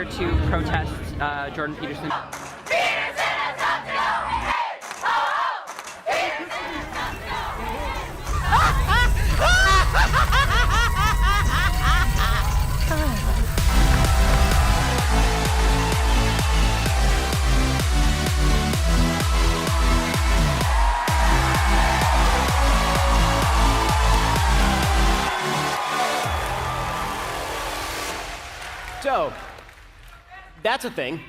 here to protest Jordan Peterson. So, that's a thing.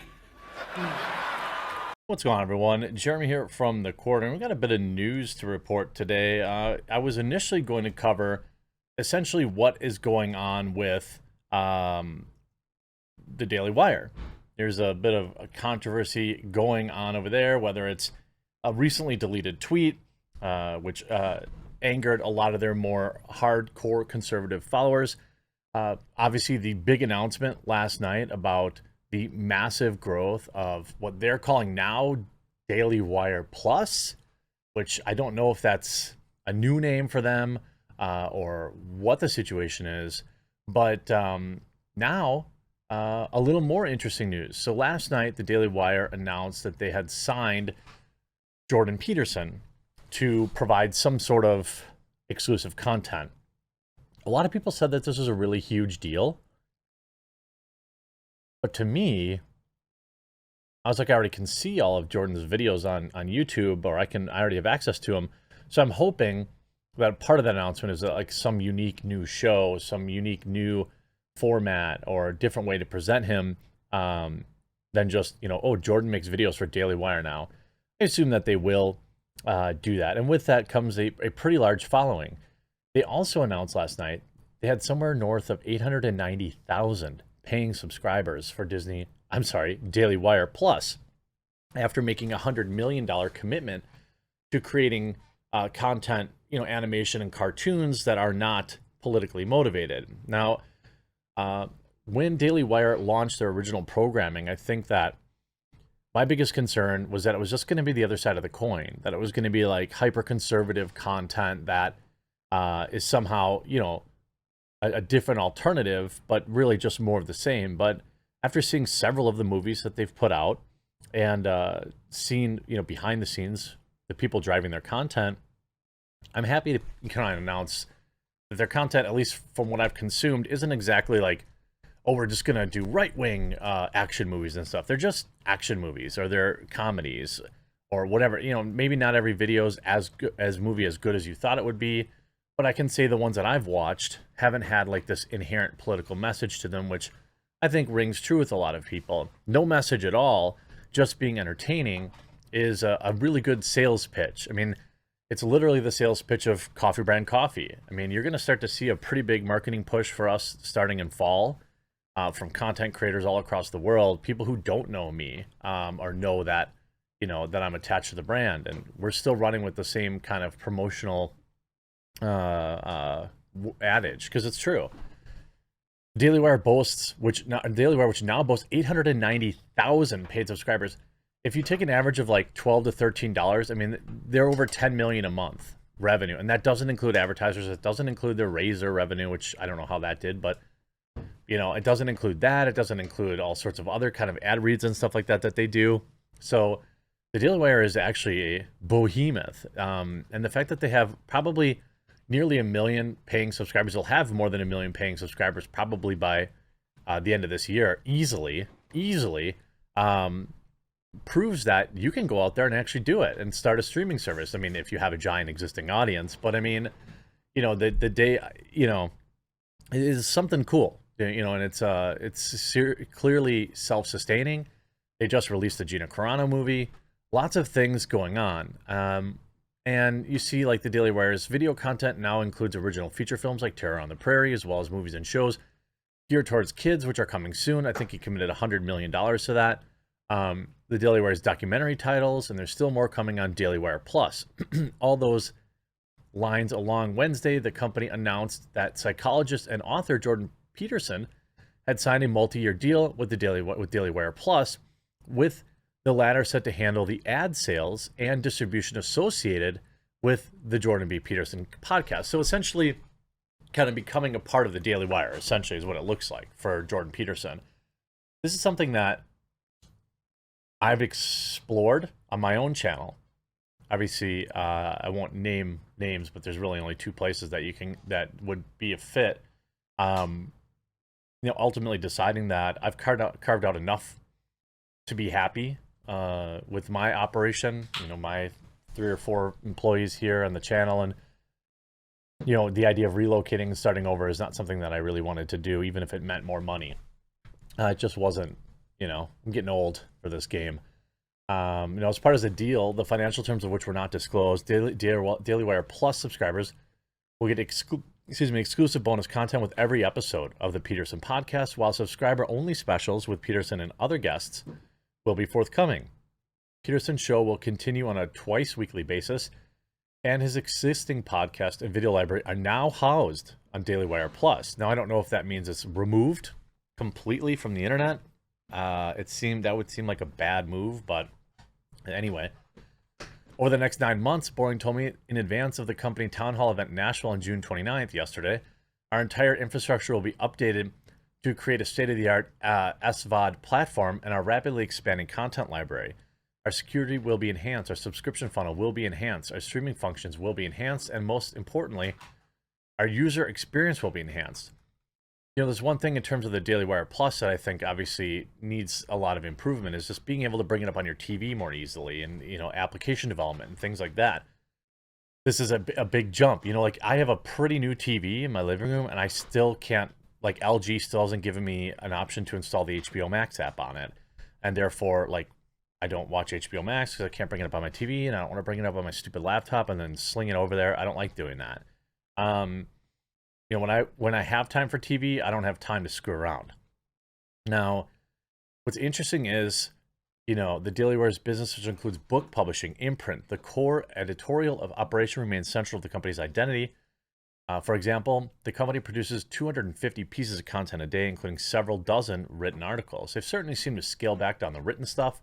What's going on, everyone? Jeremy here from the Quarter. We've got a bit of news to report today. I was initially going to cover essentially what is going on with the Daily Wire. There's a bit of a controversy going on over there, whether it's a recently deleted tweet, which angered a lot of their more hardcore conservative followers. Obviously, the big announcement last night about the massive growth of what they're calling now Daily Wire Plus, which I don't know if that's a new name for them or what the situation is. But now, a little more interesting news. So last night, the Daily Wire announced that they had signed Jordan Peterson to provide some sort of exclusive content. A lot of people said that this was a really huge deal. But to me, I was like, I already can see all of Jordan's videos on YouTube, or I already have access to them. So I'm hoping that part of that announcement is like some unique new show, some unique new format, or a different way to present him than just, oh, Jordan makes videos for Daily Wire now. I assume that they will do that. And with that comes a pretty large following. They also announced last night they had somewhere north of 890,000 paying subscribers for Daily Wire Plus, after making a $100 million commitment to creating content, animation and cartoons that are not politically motivated. Now, when Daily Wire launched their original programming, I think that my biggest concern was that it was just going to be the other side of the coin, that it was going to be like hyper-conservative content that is somehow, a different alternative, but really just more of the same. But after seeing several of the movies that they've put out and seen, behind the scenes, the people driving their content, I'm happy to kind of announce that their content, at least from what I've consumed, isn't exactly like, oh, we're just going to do right-wing action movies and stuff. They're just action movies, or they're comedies, or whatever. Maybe not every video is as good as good as you thought it would be. But I can say the ones that I've watched haven't had like this inherent political message to them, which I think rings true with a lot of people. No message at all, just being entertaining is a really good sales pitch. I mean, it's literally the sales pitch of coffee brand coffee. I mean, you're going to start to see a pretty big marketing push for us starting in fall from content creators all across the world, people who don't know me or know that, that I'm attached to the brand. And we're still running with the same kind of promotional adage, because it's true. Daily Wire which now boasts 890,000 paid subscribers. If you take an average of like $12 to $13, I mean, they're over 10 million a month revenue, and that doesn't include advertisers. It doesn't include their Razor revenue, which I don't know how that did, but it doesn't include that. It doesn't include all sorts of other kind of ad reads and stuff like that they do. So the Daily Wire is actually a behemoth, and the fact that they have probably nearly 1 million paying subscribers, they'll have more than 1 million paying subscribers probably by the end of this year, easily, proves that you can go out there and actually do it and start a streaming service. I mean, if you have a giant existing audience, but I mean, the day, it is something cool, and it's clearly self-sustaining. They just released the Gina Carano movie, lots of things going on. And you see, like, the Daily Wire's video content now includes original feature films like Terror on the Prairie, as well as movies and shows geared towards kids, which are coming soon. I think he committed $100 million to that. The Daily Wire's documentary titles, and there's still more coming on Daily Wire Plus. All those lines along Wednesday, the company announced that psychologist and author Jordan Peterson had signed a multi-year deal with Daily Wire Plus, with the latter set to handle the ad sales and distribution associated with the Jordan B. Peterson podcast. So essentially, kind of becoming a part of the Daily Wire, essentially, is what it looks like for Jordan Peterson. this is something that I've explored on my own channel. Obviously, I won't name names, but there's really only 2 places that would be a fit. Ultimately deciding that I've carved out enough to be happy with my operation. My 3 or 4 employees here on the channel, and the idea of relocating and starting over is not something that I really wanted to do, even if it meant more money. It just wasn't. I'm getting old for this game. As part of the deal, the financial terms of which were not disclosed, Daily Wire Plus subscribers will get exclusive bonus content with every episode of the Peterson podcast, while subscriber-only specials with Peterson and other guests will be forthcoming. Peterson's show will continue on a twice-weekly basis, and his existing podcast and video library are now housed on Daily Wire Plus. Now, I don't know if that means it's removed completely from the internet. That would seem like a bad move, but anyway. Over the next 9 months, Boring told me in advance of the company town hall event in Nashville on June 29th, yesterday, our entire infrastructure will be updated to create a state-of-the-art SVOD platform and our rapidly expanding content library. Our security will be enhanced, our subscription funnel will be enhanced, our streaming functions will be enhanced, and most importantly, our user experience will be enhanced. There's one thing in terms of the Daily Wire Plus that I think obviously needs a lot of improvement, is just being able to bring it up on your TV more easily, and, application development and things like that. This is a big jump. I have a pretty new TV in my living room, and I still can't, LG still hasn't given me an option to install the HBO Max app on it. And therefore, I don't watch HBO Max because I can't bring it up on my TV, and I don't want to bring it up on my stupid laptop and then sling it over there. I don't like doing that. When I have time for TV, I don't have time to screw around. Now, what's interesting is, the Daily Wire's business, which includes book publishing, imprint, the core editorial of operation remains central to the company's identity. For example, the company produces 250 pieces of content a day, including several dozen written articles. They've certainly seemed to scale back down the written stuff.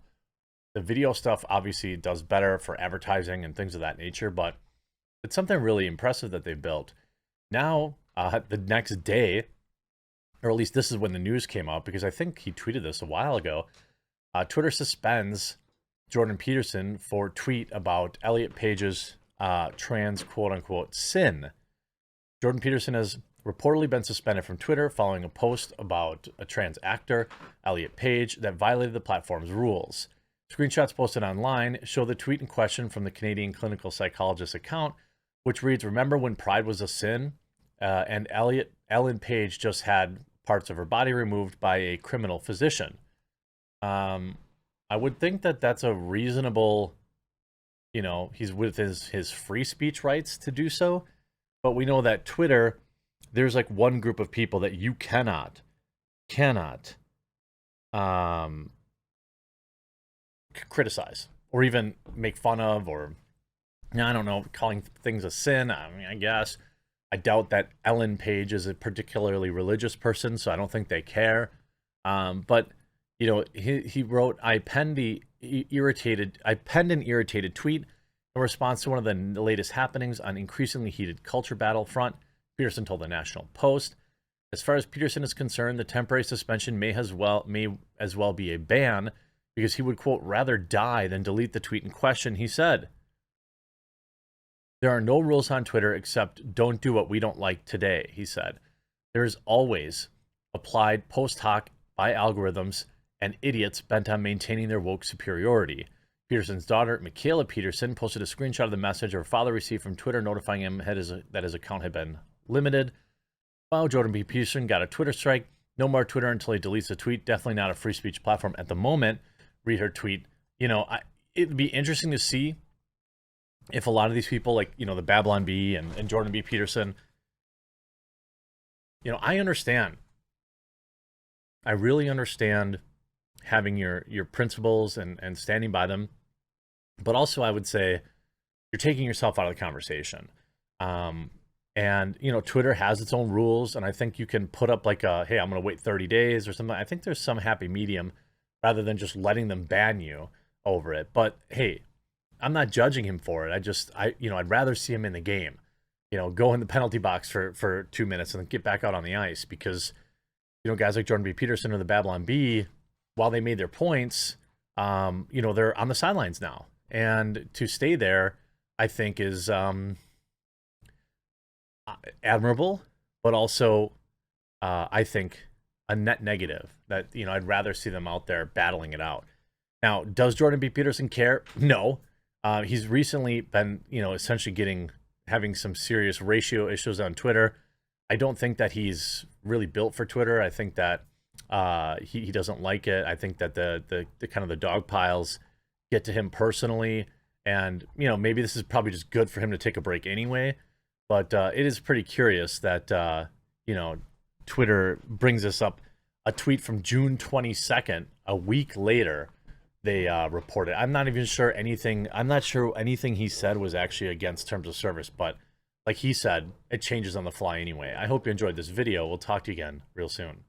The video stuff obviously does better for advertising and things of that nature, but it's something really impressive that they've built. Now, the next day, or at least this is when the news came out, because I think he tweeted this a while ago, Twitter suspends Jordan Peterson for tweet about Elliot Page's trans quote-unquote sin. Jordan Peterson has reportedly been suspended from Twitter following a post about a trans actor, Elliot Page, that violated the platform's rules. Screenshots posted online show the tweet in question from the Canadian clinical psychologist account, which reads, "Remember when pride was a sin?" And Ellen Page just had parts of her body removed by a criminal physician. I would think that that's a reasonable, he's with his free speech rights to do so. But we know that Twitter, there's one group of people that you cannot criticize or even make fun of, or I don't know, calling things a sin. I mean, I guess. I doubt that Ellen Page is a particularly religious person, so I don't think they care. But he wrote, I penned an irritated tweet in response to one of the latest happenings on increasingly heated culture battlefront, Peterson told the National Post. As far as Peterson is concerned, the temporary suspension may as well be a ban, because he would, quote, rather die than delete the tweet in question, he said. There are no rules on Twitter except don't do what we don't like today, he said. There is always applied post hoc by algorithms and idiots bent on maintaining their woke superiority. Peterson's daughter, Michaela Peterson, posted a screenshot of the message her father received from Twitter notifying him that his account had been limited. While Jordan B. Peterson got a Twitter strike, no more Twitter until he deletes a tweet. Definitely not a free speech platform at the moment. Read her tweet. It'd be interesting to see if a lot of these people, the Babylon Bee and Jordan B. Peterson, I understand. I really understand having your principles and standing by them. But also, I would say you're taking yourself out of the conversation. And, Twitter has its own rules, and I think you can put up hey, I'm going to wait 30 days or something. I think there's some happy medium rather than just letting them ban you over it. But, hey, I'm not judging him for it. I'd rather see him in the game, go in the penalty box for 2 minutes and then get back out on the ice, because, guys like Jordan B. Peterson or the Babylon Bee, while they made their points, you know, they're on the sidelines now. And to stay there, I think is admirable, but also I think a net negative that, you know, I'd rather see them out there battling it out. Now, does Jordan B. Peterson care? No. He's recently been, you know, essentially having some serious ratio issues on Twitter. I don't think that he's really built for Twitter. I think that he doesn't like it. I think that the kind of the dog piles get to him personally, and you know, maybe this is probably just good for him to take a break anyway. But it is pretty curious that you know, Twitter brings us up a tweet from June 22nd, a week later. They reported. I'm not sure anything he said was actually against terms of service, but like he said, it changes on the fly anyway. I hope you enjoyed this video. We'll talk to you again real soon.